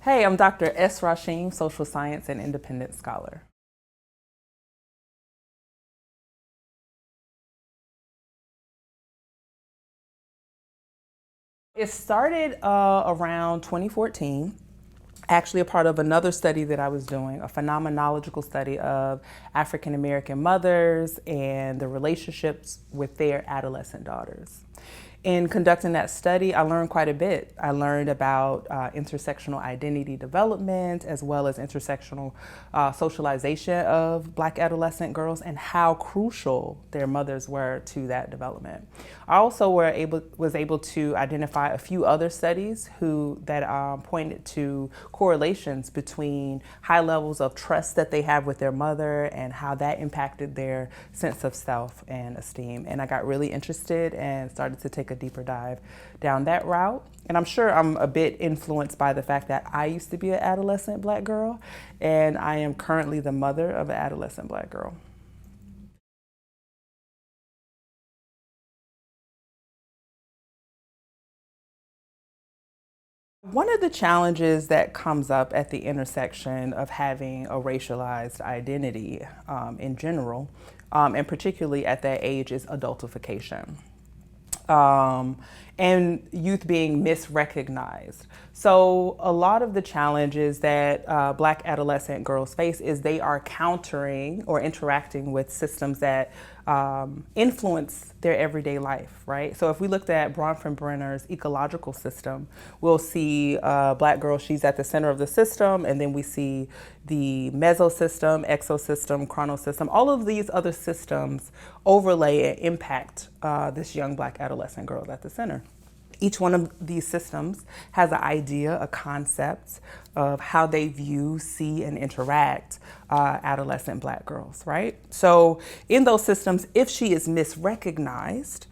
Hey, I'm Dr. S. Rashim, social science and independent scholar. It started around 2014, actually a part of another study that I was doing, a phenomenological study of African American mothers and the relationships with their adolescent daughters. In conducting that study, I learned quite a bit. I learned about intersectional identity development as well as intersectional socialization of Black adolescent girls and how crucial their mothers were to that development. I also was able to identify a few other studies that pointed to correlations between high levels of trust that they have with their mother and how that impacted their sense of self and esteem. And I got really interested and started to take a deeper dive down that route. And I'm sure I'm a bit influenced by the fact that I used to be an adolescent Black girl, and I am currently the mother of an adolescent Black girl. One of the challenges that comes up at the intersection of having a racialized identity in general, and particularly at that age, is adultification. And youth being misrecognized. So a lot of the challenges that Black adolescent girls face is they are countering or interacting with systems that influence their everyday life, right? So if we looked at Bronfenbrenner's ecological system, we'll see a Black girl, she's at the center of the system, and then we see the mesosystem, exosystem, chronosystem, all of these other systems overlay and impact this young Black adolescent girl at the center. Each one of these systems has an idea, a concept of how they view, see, and interact adolescent Black girls, right? So in those systems, if she is misrecognized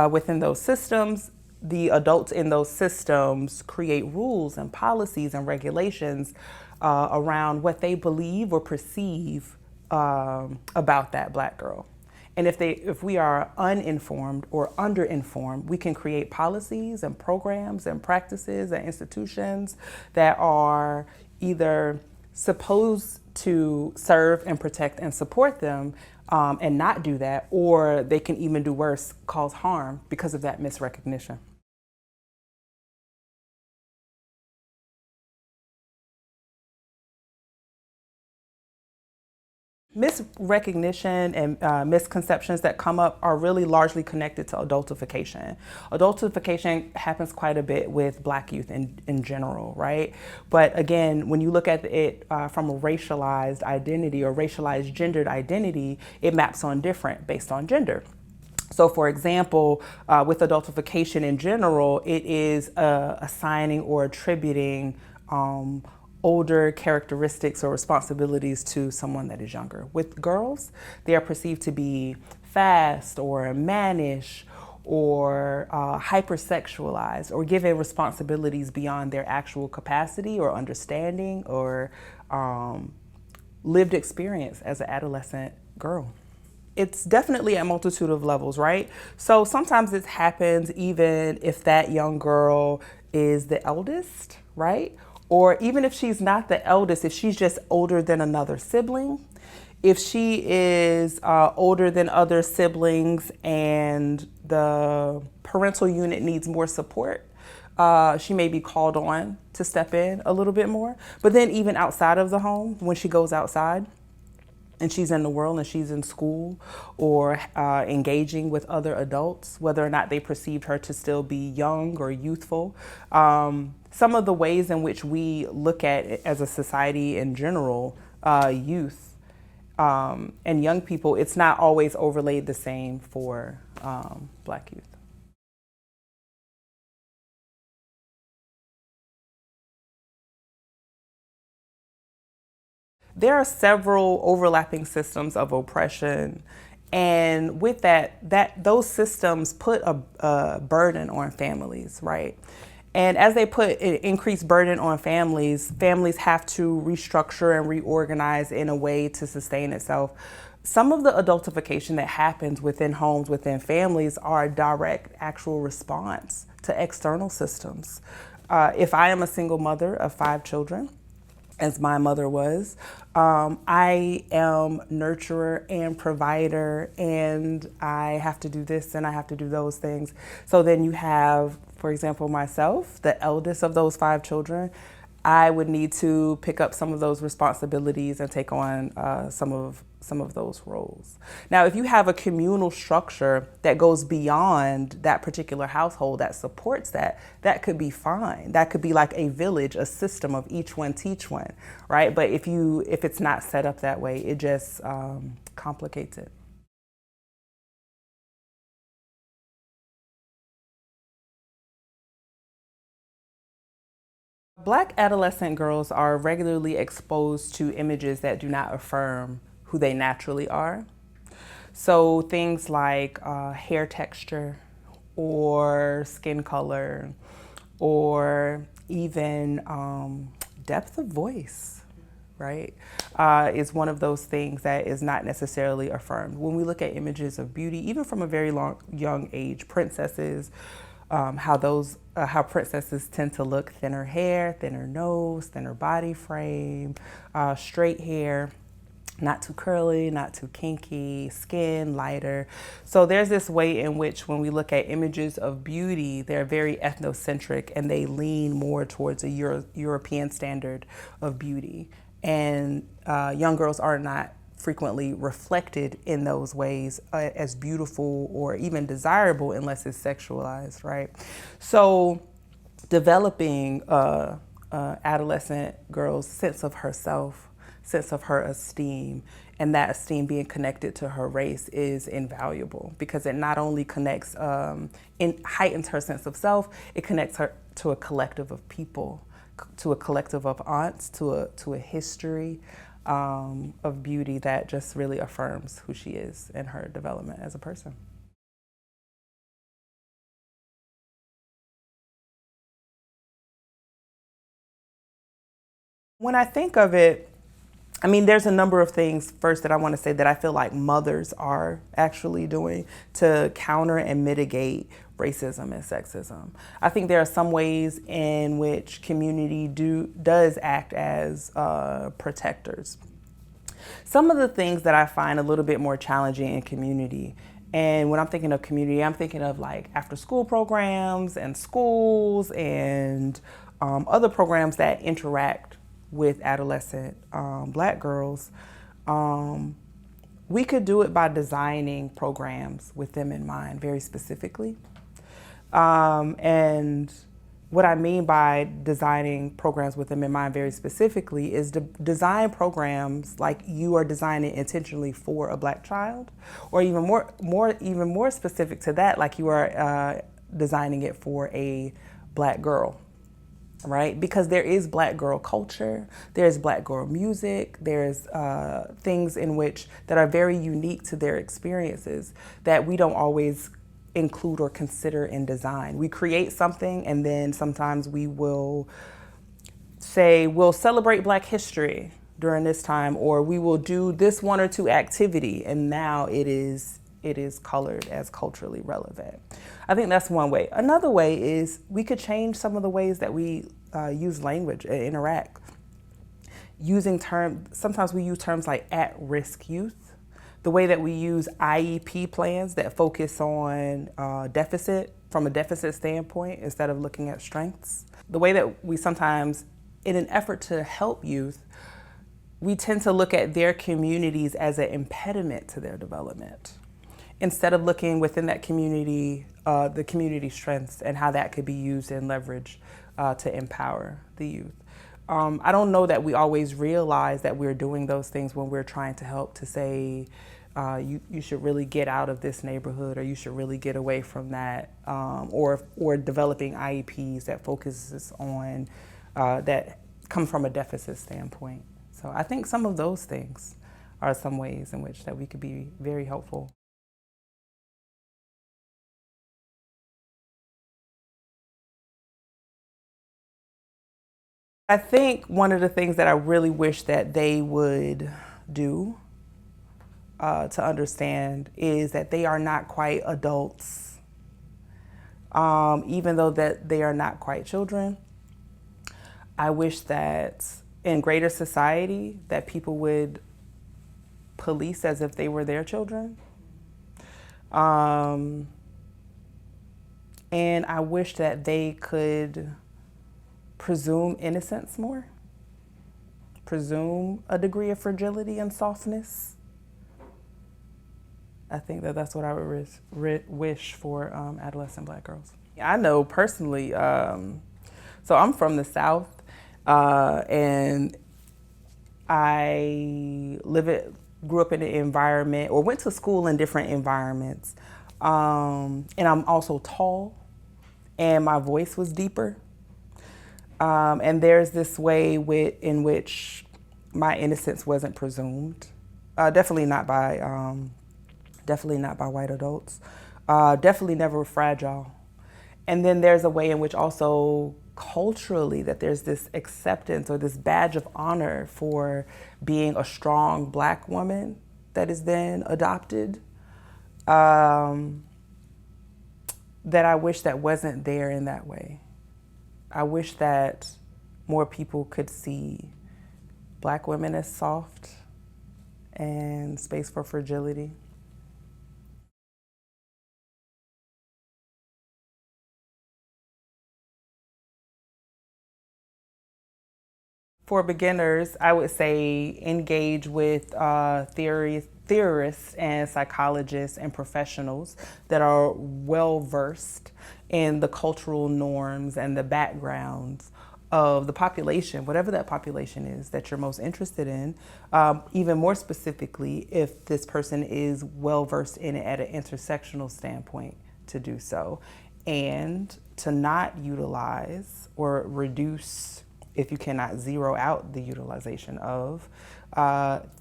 within those systems, the adults in those systems create rules and policies and regulations around what they believe or perceive about that Black girl. And if we are uninformed or underinformed, we can create policies and programs and practices and institutions that are either supposed to serve and protect and support them and not do that, or they can even do worse, cause harm because of that misrecognition. Misrecognition and misconceptions that come up are really largely connected to adultification. Adultification happens quite a bit with Black youth in general, right? But again, when you look at it from a racialized identity or racialized gendered identity, it maps on different based on gender. So for example, with adultification in general, it is assigning or attributing older characteristics or responsibilities to someone that is younger. With girls, they are perceived to be fast or mannish or hypersexualized or given responsibilities beyond their actual capacity or understanding or lived experience as an adolescent girl. It's definitely a multitude of levels, right? So sometimes it happens even if that young girl is the eldest, right? Or even if she's not the eldest, if she's just older than another sibling, if she is older than other siblings and the parental unit needs more support, she may be called on to step in a little bit more. But then even outside of the home, when she goes outside, and she's in the world and she's in school or engaging with other adults, whether or not they perceived her to still be young or youthful. Some of the ways in which we look at it as a society in general, youth and young people, it's not always overlaid the same for Black youth. There are several overlapping systems of oppression, and with that those systems put a burden on families, right? And as they put an increased burden on families, families have to restructure and reorganize in a way to sustain itself. Some of the adultification that happens within homes, within families, are a direct, actual response to external systems. If I am a single mother of 5 children, as my mother was, I am nurturer and provider, and I have to do this and I have to do those things. So then you have, for example, myself, the eldest of those 5 children. I would need to pick up some of those responsibilities and take on some of those roles. Now, if you have a communal structure that goes beyond that particular household that supports that, that could be fine. That could be like a village, a system of each one teach one, right? But if it's not set up that way, it just complicates it. Black adolescent girls are regularly exposed to images that do not affirm who they naturally are. So things like hair texture or skin color or even depth of voice, right, is one of those things that is not necessarily affirmed. When we look at images of beauty, even from a very young age, princesses, how princesses tend to look: thinner hair, thinner nose, thinner body frame, straight hair, not too curly, not too kinky, skin lighter. So there's this way in which when we look at images of beauty, they're very ethnocentric and they lean more towards a European standard of beauty. And young girls are not frequently reflected in those ways as beautiful or even desirable unless it's sexualized, right? So developing adolescent girl's sense of herself, sense of her esteem, and that esteem being connected to her race is invaluable because it not only connects, heightens her sense of self, it connects her to a collective of people, to a collective of aunts, to a history of beauty that just really affirms who she is and her development as a person. When I think of it, I mean, there's a number of things first that I want to say that I feel like mothers are actually doing to counter and mitigate racism and sexism. I think there are some ways in which community does act as protectors. Some of the things that I find a little bit more challenging in community, and when I'm thinking of community, I'm thinking of like after school programs and schools and other programs that interact with adolescent Black girls. We could do it by designing programs with them in mind very specifically. And what I mean by designing programs with them in mind very specifically is to design programs like you are designing intentionally for a Black child, or even more specific to that, like you are designing it for a Black girl, right? Because there is Black girl culture, there's Black girl music, there's things in which that are very unique to their experiences that we don't always include or consider in design. We create something and then sometimes we will say we'll celebrate Black history during this time, or we will do this 1 or 2 activity, and now it is colored as culturally relevant. I think that's one way. Another way is we could change some of the ways that we use language and interact. Sometimes we use terms like at-risk youth. The way that we use IEP plans that focus on deficit from a deficit standpoint instead of looking at strengths. The way that we sometimes, in an effort to help youth, we tend to look at their communities as an impediment to their development, instead of looking within that community, the community strengths and how that could be used and leveraged to empower the youth. I don't know that we always realize that we're doing those things when we're trying to help to say, you should really get out of this neighborhood, or you should really get away from that, or developing IEPs that focuses on, that come from a deficit standpoint. So I think some of those things are some ways in which that we could be very helpful. I think one of the things that I really wish that they would do to understand is that they are not quite adults, even though that they are not quite children. I wish that in greater society that people would police as if they were their children. And I wish that they could presume innocence more, presume a degree of fragility and softness. I think that that's what I would wish for adolescent Black girls. I know personally, so I'm from the South, and I grew up in an environment, or went to school in different environments, and I'm also tall, and my voice was deeper. And there's this way in which my innocence wasn't presumed. Definitely not by white adults. Definitely never fragile. And then there's a way in which also culturally that there's this acceptance or this badge of honor for being a strong Black woman that is then adopted. That I wish that wasn't there in that way. I wish that more people could see Black women as soft and space for fragility. For beginners, I would say engage with theorists and psychologists and professionals that are well versed in the cultural norms and the backgrounds of the population, whatever that population is that you're most interested in. Even more specifically, if this person is well versed in it at an intersectional standpoint, to do so, and to not utilize or reduce, if you cannot zero out the utilization of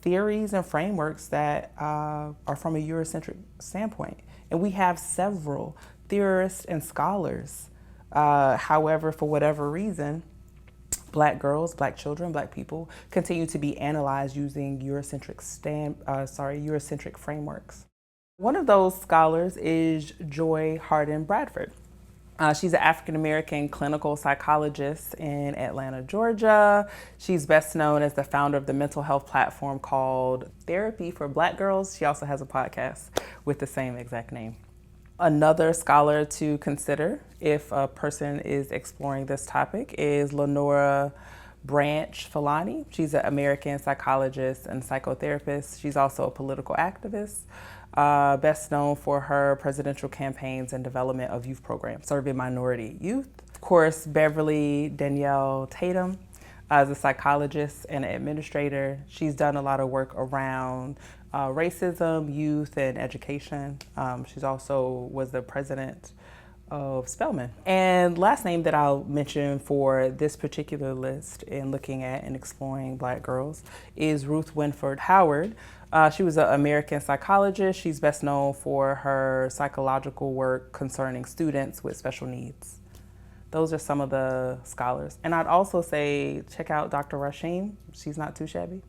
theories and frameworks that are from a Eurocentric standpoint. And we have several theorists and scholars. However, for whatever reason, Black girls, Black children, Black people continue to be analyzed using Eurocentric frameworks. One of those scholars is Joy Harden Bradford. She's an African-American clinical psychologist in Atlanta, Georgia. She's best known as the founder of the mental health platform called Therapy for Black Girls. She also has a podcast with the same exact name. Another scholar to consider if a person is exploring this topic is Lenora Branch Filani. She's an American psychologist and psychotherapist. She's also a political activist. Best known for her presidential campaigns and development of youth programs serving minority youth. Of course, Beverly Danielle Tatum is a psychologist and an administrator. She's done a lot of work around racism, youth, and education. She's also was the president of Spelman. And last name that I'll mention for this particular list in looking at and exploring Black girls is Ruth Winford Howard. She was an American psychologist. She's best known for her psychological work concerning students with special needs. Those are some of the scholars. And I'd also say check out Dr. Rashim. She's not too shabby.